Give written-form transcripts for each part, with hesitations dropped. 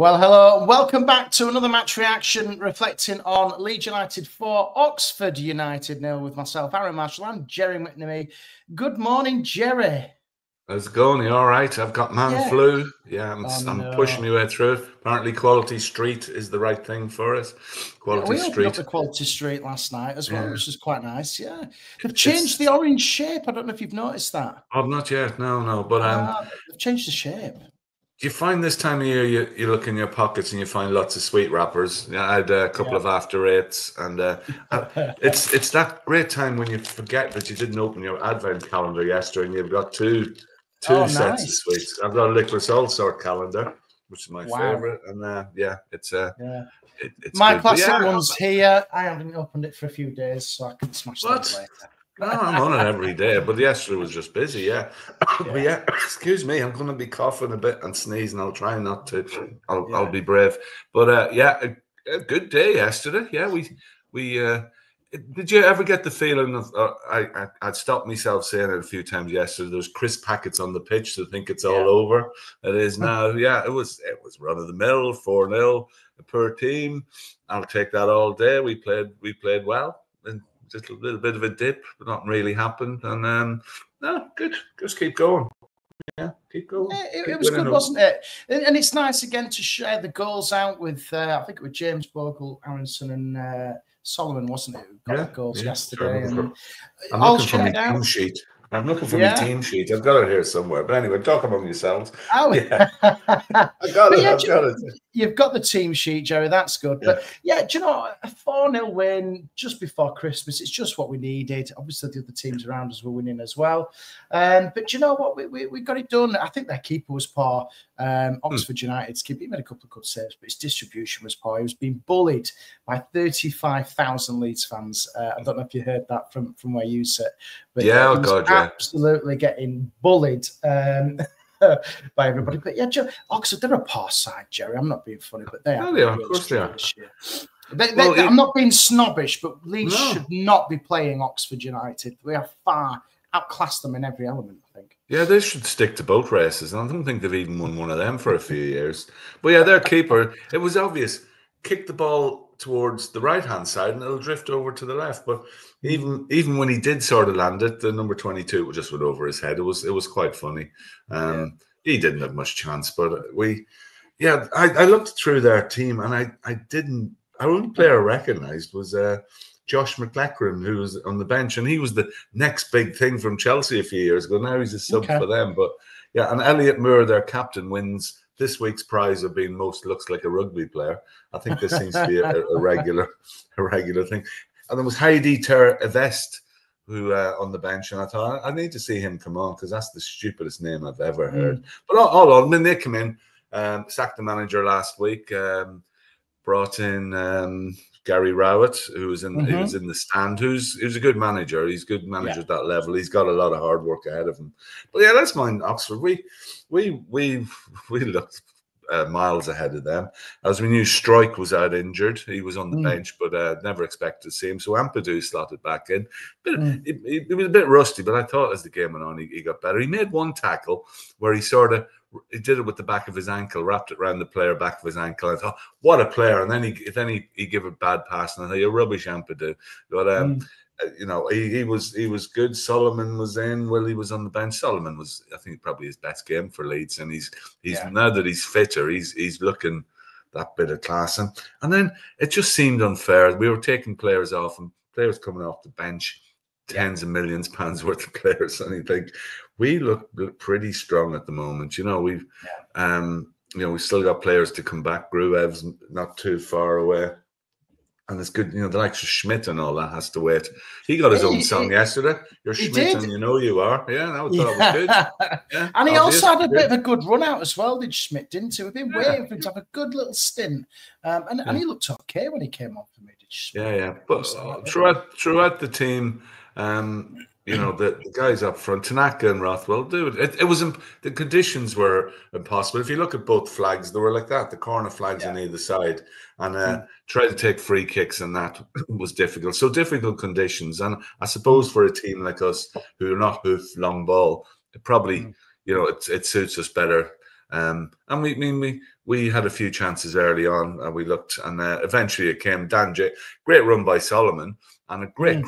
Well, hello, and welcome back to another match reaction reflecting on Leeds United 4, Oxford United 0 with myself, Arron Marshall, and Gerry McNamee. Good morning, Gerry. How's it going? You all right? I've got flu. Yeah, I'm pushing my way through it. Apparently, Quality Street is the right thing for us. We opened up the Quality Street last night as well, which is quite nice. Yeah, they've changed the orange shape. I don't know if you've noticed that. Oh, not yet. No. But they've changed the shape. Do you find this time of year you look in your pockets and you find lots of sweet wrappers? Yeah, I had a couple of after eights, and it's that great time when you forget that you didn't open your advent calendar yesterday, and you've got two sets of sweets. I've got a liquid soul sort calendar, which is my favorite, and it's my classic one's here. I haven't opened it for a few days, so I can smash that later. No, I'm on it every day, but yesterday was just busy, yeah. But yeah, excuse me, I'm going to be coughing a bit and sneezing. I'll try not to. I'll be brave. But a good day yesterday. Yeah, we did you ever get the feeling of I'd stopped myself saying it a few times yesterday? There's crisp packets on the pitch to think it's all over. It is now. Yeah, it was run of the mill, 4-0 per team. I'll take that all day. We played well. And just a little bit of a dip, but not really happened. And no, good. Just keep going. Yeah, keep going. It was good, wasn't it? And it's nice again to share the goals out with. I think it was James Bogle, Aronson, and Solomon, wasn't it? Who got the goals yesterday. And I'm looking for my team sheet. I'm looking for my team sheet. I've got it here somewhere. But anyway, talk among yourselves. Oh, yeah. I've got it. You've got the team sheet, Gerry. That's good. Yeah. But yeah, do you know, a 4-0 win just before Christmas, it's just what we needed. Obviously, the other teams around us were winning as well. But do you know what? We got it done. I think their keeper was poor. Oxford United's keeper, he made a couple of good saves, but his distribution was poor. He was being bullied by 35,000 Leeds fans. I don't know if you heard that from where you sit. But yeah, God, absolutely getting bullied by everybody. But yeah, Oxford, they're a poor side, Gerry. I'm not being funny, but they are. Of course they are. I'm not being snobbish, but Leeds should not be playing Oxford United. We have far outclassed them in every element, I think. Yeah, they should stick to boat races. I don't think they've even won one of them for a few years. But yeah, their keeper, it was obvious, kick the ball towards the right-hand side and it'll drift over to the left. But even when he did sort of land it, the number 22 just went over his head. It was quite funny. He didn't have much chance, but I looked through their team and our only player I recognised was Josh McLachlan, who was on the bench, and he was the next big thing from Chelsea a few years ago. Now he's a sub for them. But yeah, and Elliot Moore, their captain, wins this week's prize of being most looks like a rugby player. I think this seems to be a regular thing. And there was Heidi Ter-Evest, who on the bench, and I thought I need to see him come on because that's the stupidest name I've ever heard. But all of them, they come in, sacked the manager last week, brought in Gary Rowett, who was in the stand, who's a good manager. He's a good manager at that level. He's got a lot of hard work ahead of him. But yeah, let's mind Oxford. We looked miles ahead of them. As we knew, Strike was out injured. He was on the bench, but never expected to see him. So Ampadu slotted back in. He was a bit rusty, but I thought as the game went on, he got better. He made one tackle where he did it with the back of his ankle, wrapped it around the player back of his ankle. I thought, what a player! And then he gave a bad pass, and I thought, you're rubbish, Ampadu. But you know, he was good. Solomon was in. Willie was on the bench. Solomon was, I think, probably his best game for Leeds, and he's now that he's fitter, he's looking that bit of class. And then it just seemed unfair. We were taking players off, and players coming off the bench, tens of millions of pounds worth of players, and you think we look pretty strong at the moment. You know, we've still got players to come back. Gruev's not too far away. And it's good, you know, the likes of Schmidt and all that has to wait. He got his own song yesterday. You're Schmidt and you know you are. Yeah, I thought it was good. Yeah, and he also had a bit of a good run out as well, did Schmidt, didn't he? We've been waiting for him to have a good little stint. And he looked okay when he came on for me, did Schmidt? Yeah. But throughout the team, you know, the guys up front, Tanaka and Rothwell, it was the conditions were impossible. If you look at both flags, they were like that, the corner flags on either side, and try to take free kicks, and that was difficult. So difficult conditions, and I suppose for a team like us who are not hoof long ball, it probably you know it suits us better And we had a few chances early on, and we looked, and eventually it came. Great run by Solomon, and a great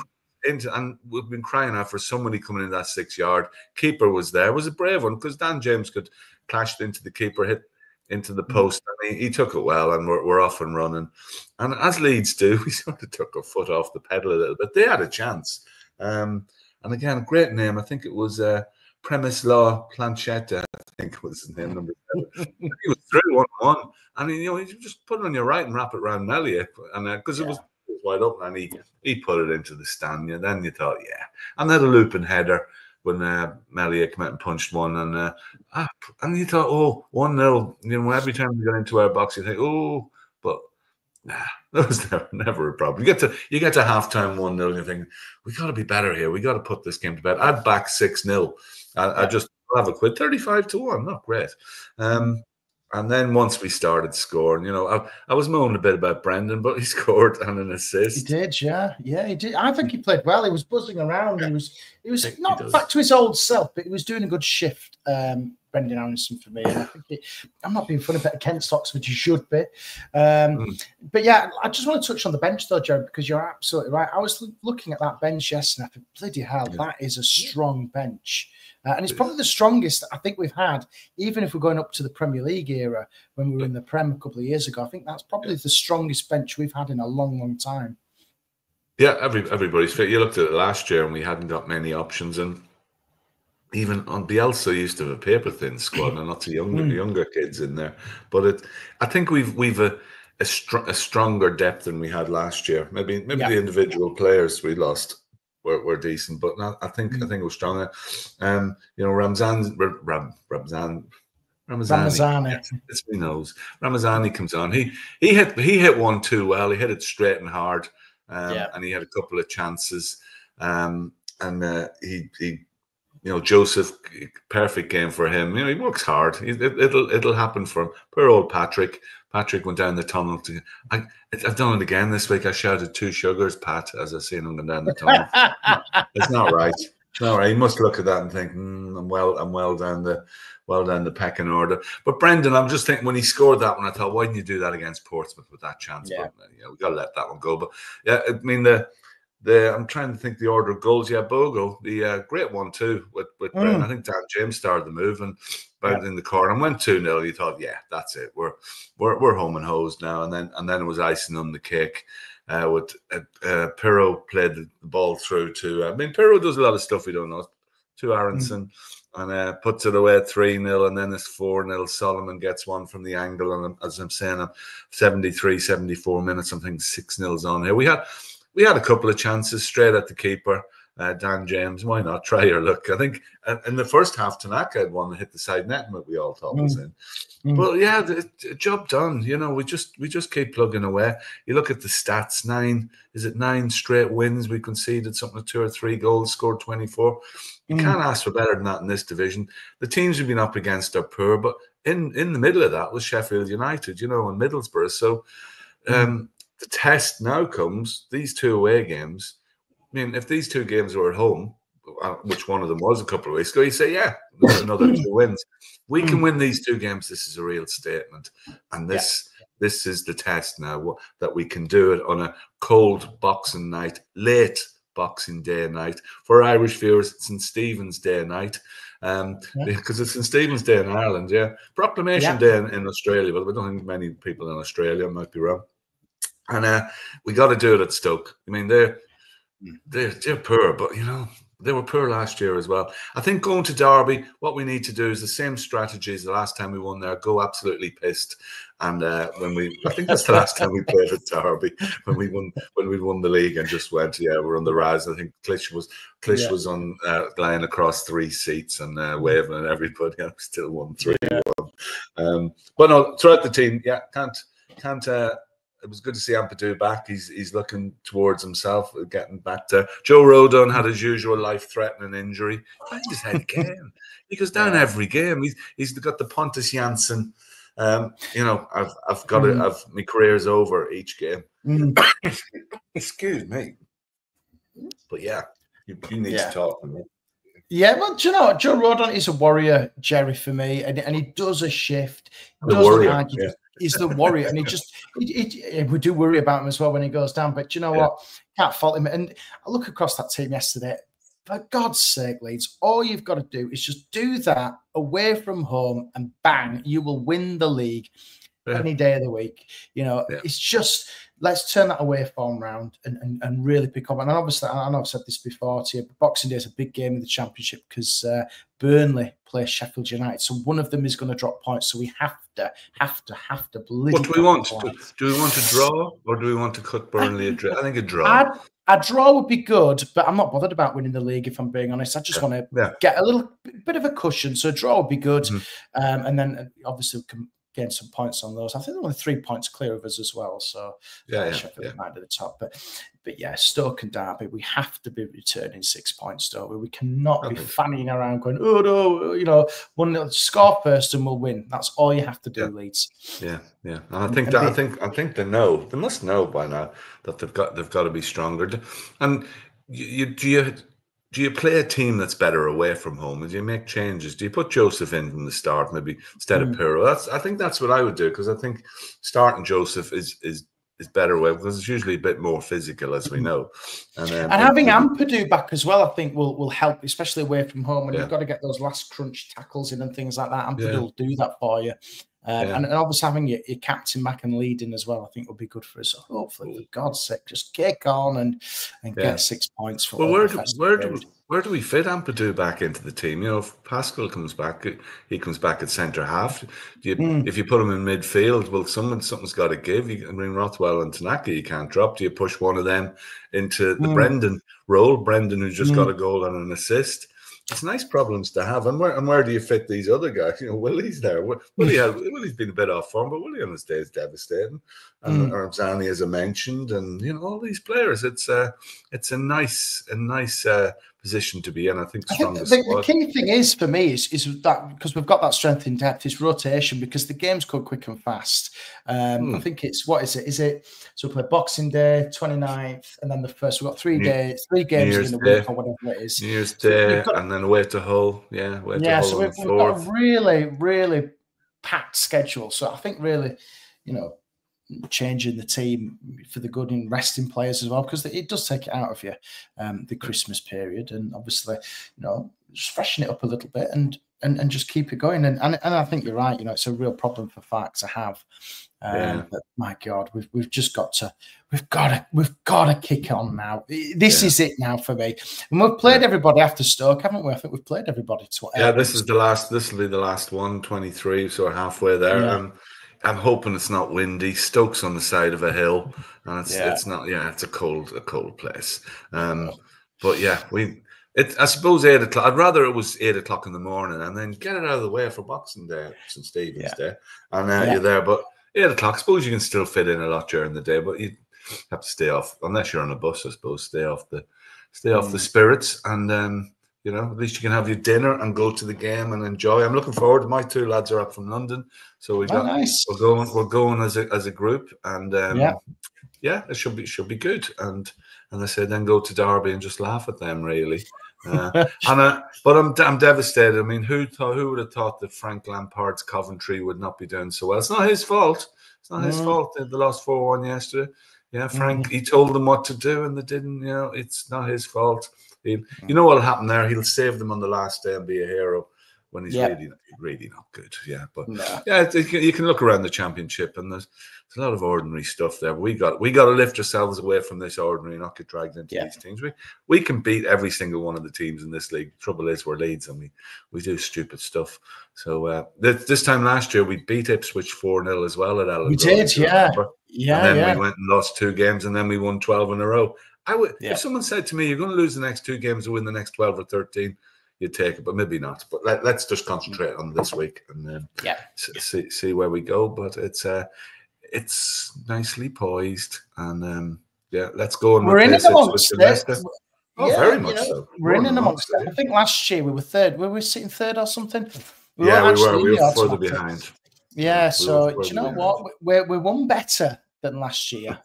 and we've been crying out for somebody coming in that 6-yard. Keeper was there. It was a brave one because Dan James could clashed into the keeper, hit into the post, and he took it well, and we're off and running. And as Leeds do, we sort of took our foot off the pedal a little bit. They had a chance. And again, great name. I think it was Premislaw Planchetta, I think was his name, number 7. He was through 1-1. And you just put it on your right and wrap it around Melia. And because it was wide open, and he put it into the stand. And then you thought, and then a looping header when Melia came out and punched one, and you thought, 1-0. Every time we got into our box, you think, but that was never a problem. You get to halftime 1-0, and you think, we got to be better here. We got to put this game to bed. I'd back 6-0. I just have a quid 35-1. Not great. And then once we started scoring, I was moaning a bit about Brendan, but he scored and an assist. He did, yeah, he did. I think he played well. He was buzzing around. He was not back to his old self, but he was doing a good shift. Brendan Aronson for me, and I think I'm not being funny about against Oxford. You should be, but yeah, I just want to touch on the bench though, Joe, because you're absolutely right. I was looking at that bench yesterday. I thought, bloody hell, that is a strong bench. And it's probably the strongest I think we've had, even if we're going up to the Premier League era when we were in the Prem a couple of years ago. I think that's probably the strongest bench we've had in a long, long time. Yeah, everybody's fit. You looked at it last year and we hadn't got many options. And even on Bielsa used to have a paper-thin squad and lots of younger kids in there. But I think we've a stronger depth than we had last year. Maybe the individual players we lost were decent, but I think it was stronger. Ramazani. Yes, it's me nose. Ramazani comes on. He hit one too well. He hit it straight and hard, and he had a couple of chances. Joseph, perfect game for him. He works hard. It'll happen for him. Poor old Patrick. Patrick went down the tunnel. I've done it again this week. I shouted 2 sugars, Pat, as I seen him going down the tunnel. It's not right. It's not right. He must look at that and think, I'm well down the pecking order. But Brendan, I'm just thinking when he scored that one, I thought, why didn't you do that against Portsmouth with that chance? Yeah. But we got to let that one go. But yeah, I mean I'm trying to think the order of goals. Yeah, Bogo, the great one too with Brendan. I think Dan James started the move and bounded in the corner and went 2-0. You thought, yeah, that's it. We're home and hosed now. And then it was icing on the cake. With Pirro played the ball through to. Pirro does a lot of stuff we don't know. To Aronson and puts it away at 3-0, and then it's 4-0. Solomon gets one from the angle, and as I'm saying, 73, 74 minutes. I'm thinking 6-0's on here. We had a couple of chances straight at the keeper, Dan James. Why not try your luck? I think in the first half, Tanaka had one that hit the side net, but we all thought was in. But yeah, the job done. We just keep plugging away. You look at the stats: 9 straight wins. We conceded something like 2 or 3 goals, scored 24. You can't ask for better than that in this division. The teams we've been up against are poor, but in the middle of that was Sheffield United, and Middlesbrough. So. The test now comes, these 2 away games. If these 2 games were at home, which one of them was a couple of weeks ago, you say, yeah, another 2 wins. We can win these 2 games. This is a real statement. And this is the test now, that we can do it on a cold Boxing night, late Boxing Day night. For Irish viewers, it's St. Stephen's Day night. Because it's St. Stephen's Day in Ireland, Proclamation Day in Australia, but I don't think many people in Australia, might be wrong. And we got to do it at Stoke. They're poor, but they were poor last year as well. I think going to Derby, what we need to do is the same strategy as the last time we won there. Go absolutely pissed, and I think that's the last time we played at Derby when we won the league and just went, we're on the rise. I think Klish was on lying across 3 seats and waving at everybody. I still won 3-1. But no, throughout the team, can't. It was good to see Ampadu back. He's looking towards himself, getting back to. Joe Rodon had his usual life-threatening injury. He his head again. He goes down every game. He's got the Pontus Janssen. I've got it. My career's over each game. Excuse me. But yeah, you need to talk to me. Yeah, well, do you know what? Joe Rodon is a warrior, Gerry, for me, and he does a shift. The Doesn't warrior, argue. yeah. He's the warrior, and we do worry about him as well when he goes down. But do you know what? Can't fault him. And I look across that team yesterday. For God's sake, Leeds, all you've got to do is just do that away from home, and bang, you will win the league any day of the week. You know, it's just, let's turn that away form round and really pick up. And obviously, I know I've said this before to you, but Boxing Day is a big game in the Championship because Burnley play Sheffield United. So one of them is going to drop points. So we have to believe. What do we want? Do we want to draw or do we want to cut Burnley? I think a draw. A draw would be good, but I'm not bothered about winning the league, if I'm being honest. I just want to get a little bit of a cushion. So a draw would be good. And then obviously we can gain some points on those. I think they're only 3 points clear of us as well. So Sheffield United at the top. But yeah, Stoke and Derby, we have to be returning 6 points, don't we? We cannot be fanning around going, oh no, you know, one score first and we'll win. That's all you have to do, Leeds. Yeah. And I think they know. They must know by now that they've got to be stronger. And do you play a team that's better away from home? Do you make changes? Do you put Joseph in from the start, maybe instead of Pirro? I think that's what I would do, because I think starting Joseph is better away, because it's usually a bit more physical, as we know. And having Ampadu back as well, I think will help, especially away from home when you've got to get those last crunch tackles in and things like that. Ampadu will do that for you. And obviously having your captain back and leading as well, I think will be good for us. So hopefully, for God's sake, just kick on and get 6 points. For where do we fit Ampadu back into the team? You know, if Pascal comes back, he comes back at centre half. If you put him in midfield, well, something's got to give. You can bring Rothwell and Tanaka. You can't drop. Do you push one of them into the Brendan role? Brendan, who's just got a goal and an assist. It's nice problems to have. And where do you fit these other guys? You know, Willie's there. Willie's been a bit off form, but Willie on his day is devastating. And Arzani, as I mentioned, and you know, all these players. It's a nice position to be in. I think the key thing is for me is that, because we've got that strength in depth, is rotation, because the games go quick and fast. I think it's, what is it? Is it, so we play Boxing Day, 29th, and then the first, we've got 3 games in the week or whatever it is. New Year's Day, and then away to Hull. So we've got a really, really packed schedule. So I think really, you know, changing the team for the good and resting players as well, because it does take it out of you, the Christmas period, and obviously, you know, just freshen it up a little bit and just keep it going. And I think you're right. You know, it's a real problem for Fark to have. But my God, we've got to kick on now. This is it now for me. And we've played everybody after Stoke, haven't we? I think we've played everybody. This will be the last one, 23. So we're halfway there. I'm hoping it's not windy. Stoke's on the side of a hill, and it's not. Yeah, it's a cold place. But yeah, I suppose 8 o'clock. I'd rather it was 8 o'clock in the morning, and then get it out of the way for Boxing Day, St. Stephen's Day, and you're there. But 8 o'clock, I suppose you can still fit in a lot during the day, but you have to stay off, unless you're on a bus, I suppose. Stay off the spirits, and you know, at least you can have your dinner and go to the game and enjoy. I'm looking forward. My 2 lads are up from London, so we're going as a group, and it should be good. And I say then go to Derby and just laugh at them, really. But I'm devastated. I mean, who would have thought that Frank Lampard's Coventry would not be doing so well? It's not his fault. It's not his fault. They lost 4-1 yesterday. Yeah, Frank. He told them what to do, and they didn't. You know, it's not his fault. You know what'll happen there? He'll save them on the last day and be a hero when he's really not good. Yeah, but you can look around the Championship, and there's a lot of ordinary stuff there. We got to lift ourselves away from this ordinary, not get dragged into these teams. We can beat every single one of the teams in this league. The trouble is we're Leeds, and we do stupid stuff. So this time last year we beat Ipswich 4-0 as well at Ellen. We did, yeah. And then we went and lost 2 games, and then we won 12 in a row. If someone said to me, you're going to lose the next 2 games or win the next 12 or 13, you'd take it, but maybe not. But let's just concentrate on this week and then see where we go. But it's nicely poised, and let's go and we're in amongst it. Very much so. We're in amongst it. I think last year we were third. Were we sitting third or something? We were further behind. Yeah, so do you know what? We're one better than last year.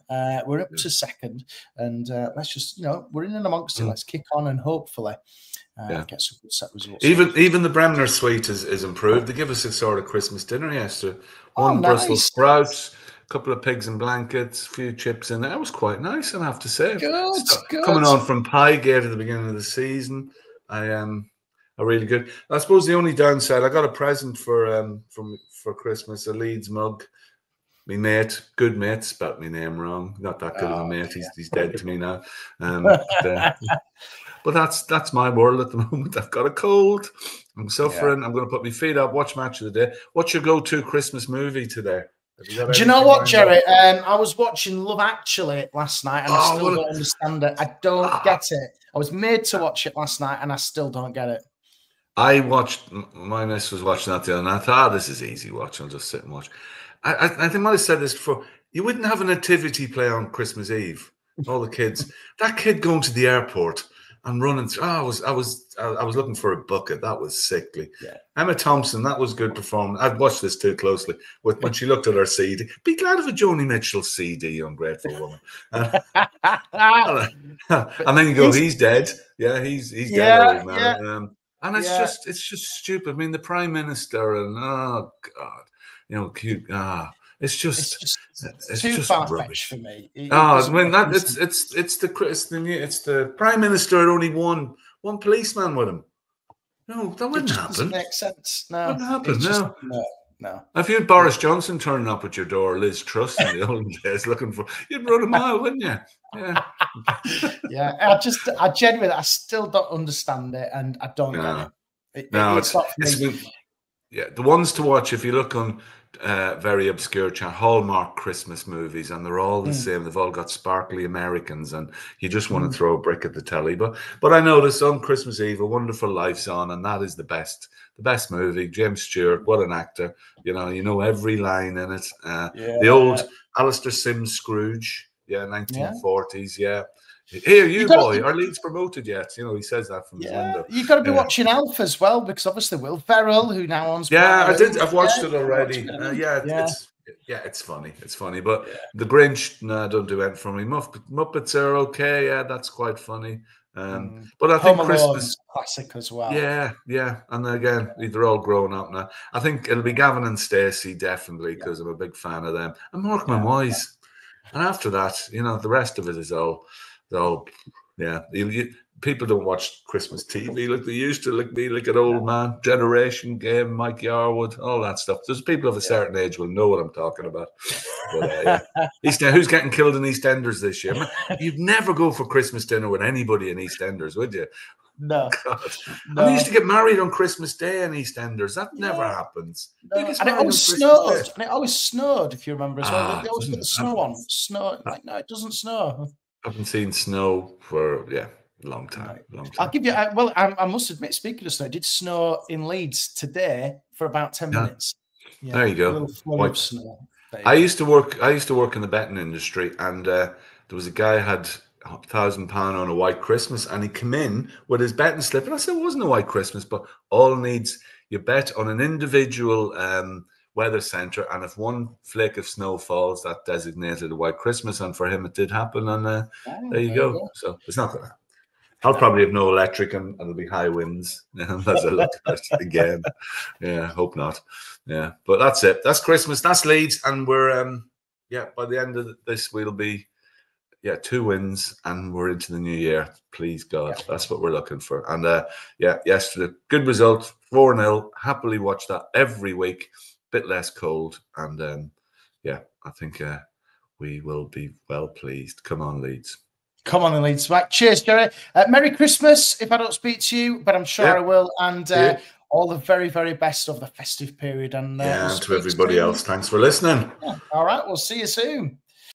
We're up to second, and let's just, you know, we're in and amongst it. Let's kick on, and hopefully get some good set results. Even the Bremner suite is improved. They give us a sort of Christmas dinner yesterday. One Brussels sprouts, a couple of pigs and blankets, a few chips in there. It was quite nice, I have to say. Good. Coming on from Piegate at the beginning of the season, are really good. I suppose the only downside, I got a present for Christmas, a Leeds mug. My mate, good mate, spelt my name wrong. Not that good of a mate. He's dead to me now. But that's my world at the moment. I've got a cold. I'm suffering. I'm going to put my feet up, watch Match of the Day. What's your go-to Christmas movie today? Do you know what, Gerry? I was watching Love Actually last night, and I still don't understand it. I don't get it. I was made to watch it last night, and I still don't get it. I watched, my miss was watching that the other night. I thought, this is easy watch. I'll just sit and watch. I think I might have said this before. You wouldn't have a nativity play on Christmas Eve. All the kids. That kid going to the airport and running through. I was looking for a bucket. That was sickly. Yeah. Emma Thompson, that was good performance. I've watched this too closely. When she looked at her CD, be glad of a Joni Mitchell CD, Ungrateful Woman. And then you go, he's dead. Yeah, he's dead, old man. Yeah. And it's just stupid. I mean, the Prime Minister and oh God, cute. It's just too far-fetched for me. I mean, it's the Prime Minister had only one policeman with him. No, that wouldn't happen. Doesn't make sense. No, wouldn't happen. No. If you had Boris Johnson turning up at your door, Liz Truss in the old days looking for, you'd run a mile, wouldn't you? Yeah. Yeah. I genuinely, I still don't understand it, and I don't get it. It's not for me. The ones to watch if you look on very obscure Hallmark Christmas movies, and they're all the same. They've all got sparkly Americans, and you just want to throw a brick at the telly. But I noticed on Christmas Eve, A Wonderful Life's on, and that is the best movie. James Stewart, what an actor! You know every line in it. The old Alistair Sims Scrooge, 1940s, Here, you boy, are Leeds promoted yet? He says that from his window. You've got to be watching Alf as well, because obviously Will Ferrell, who now owns. I did. I've watched it already. It's funny. It's funny, but The Grinch, don't do anything for me. Muppets are okay. Yeah, that's quite funny. But I think Christmas classic as well. Yeah. And again, they're all grown up now. I think it'll be Gavin and Stacey definitely, because I'm a big fan of them. And Morecambe and Wise. And after that, the rest of it is all. People don't watch Christmas TV like they used to, like me, like an old man. Generation Game, Mike Yarwood, all that stuff. There's people of a certain age will know what I'm talking about. But, who's getting killed in EastEnders this year? You'd never go for Christmas dinner with anybody in EastEnders, would you? No. God. No. And they used to get married on Christmas Day in EastEnders. That never happens. No. And it always snowed. And it always snowed, if you remember as well. They always put the snow on. Snow. No, it doesn't snow. I haven't seen snow for a long time. I'll give you. I must admit, speaking of snow, it did snow in Leeds today for about 10 minutes. Yeah, there you go. Of snow. I used to work in the betting industry, and there was a guy who had £1,000 on a white Christmas, and he came in with his betting slip, and I said it wasn't a white Christmas, but all needs you bet on an individual weather center, and if one flake of snow falls, that designated a white Christmas, and for him it did happen, and there you go. So it's not gonna happen. I'll probably have no electric, and it'll be high winds as I look at it again. Hope not. But that's it. That's Christmas. That's Leeds, and we're by the end of this we'll be 2 wins, and we're into the new year. Please God, that's what we're looking for. And yesterday, good result, 4-0. Happily watch that every week. Bit less cold, and I think we will be well pleased. Come on, Leeds. Come on, Leeds. Right, cheers, Gerry. Merry Christmas if I don't speak to you, but I'm sure I will. And all the very, very best of the festive period. And to everybody else, thanks for listening. All right, we'll see you soon.